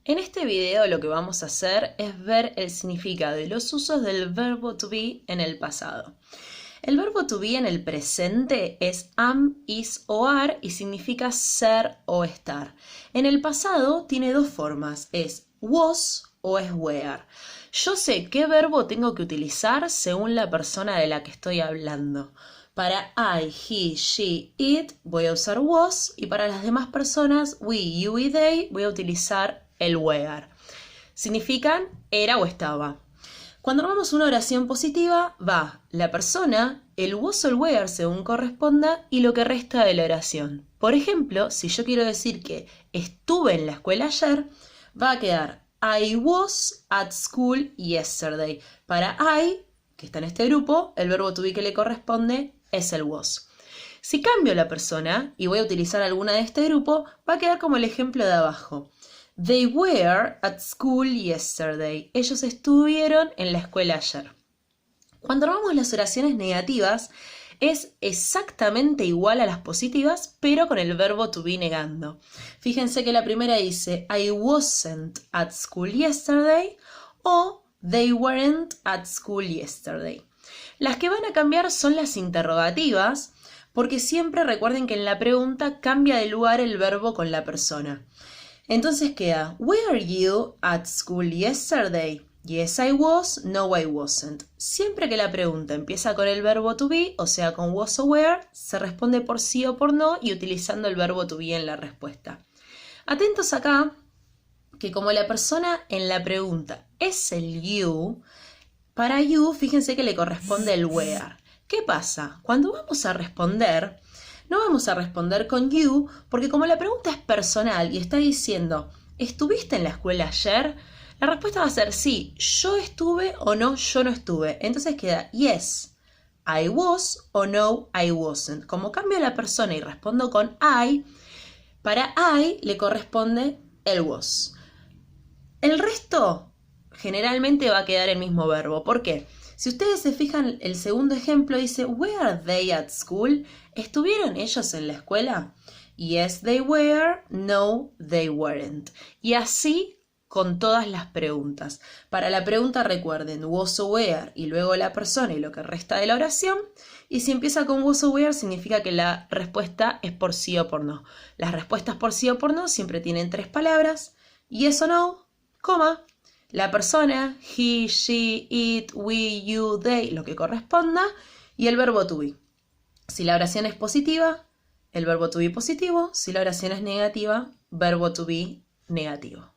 En este video lo que vamos a hacer es ver el significado y los usos del verbo to be en el pasado. El verbo to be en el presente es am, is o are y significa ser o estar. En el pasado tiene dos formas, es was o es were. Yo sé qué verbo tengo que utilizar según la persona de la que estoy hablando. Para I, he, she, it voy a usar was y para las demás personas, we, you y they voy a utilizar el were. Significan era o estaba. Cuando armamos una oración positiva, va la persona, el was o el were según corresponda y lo que resta de la oración. Por ejemplo, si yo quiero decir que estuve en la escuela ayer, va a quedar I was at school yesterday. Para I, que está en este grupo, el verbo to be que le corresponde es el was. Si cambio la persona y voy a utilizar alguna de este grupo, va a quedar como el ejemplo de abajo. They were at school yesterday. Ellos estuvieron en la escuela ayer. Cuando armamos las oraciones negativas, es exactamente igual a las positivas, pero con el verbo to be negando. Fíjense que la primera dice I wasn't at school yesterday o they weren't at school yesterday. Las que van a cambiar son las interrogativas, porque siempre recuerden que en la pregunta cambia de lugar el verbo con la persona. Entonces queda, were you at school yesterday? Yes, I was. No, I wasn't. Siempre que la pregunta empieza con el verbo to be, o sea, con was o were, se responde por sí o por no y utilizando el verbo to be en la respuesta. Atentos acá, que como la persona en la pregunta es el you, para you, fíjense que le corresponde el were. ¿Qué pasa? Cuando vamos a responder, no vamos a responder con you, porque como la pregunta es personal y está diciendo, ¿estuviste en la escuela ayer? La respuesta va a ser sí, yo estuve o no, yo no estuve. Entonces queda yes, I was o no, I wasn't. Como cambio la persona y respondo con I, para I le corresponde el was. El resto generalmente va a quedar el mismo verbo. ¿Por qué? Si ustedes se fijan, el segundo ejemplo dice, were they at school? ¿Estuvieron ellos en la escuela? Yes, they were. No, they weren't. Y así con todas las preguntas. Para la pregunta recuerden was o were y luego la persona y lo que resta de la oración. Y si empieza con was o were significa que la respuesta es por sí o por no. Las respuestas por sí o por no siempre tienen tres palabras. Yes o no, coma. La persona, he, she, it, we, you, they, lo que corresponda, y el verbo to be. Si la oración es positiva, el verbo to be positivo. Si la oración es negativa, verbo to be negativo.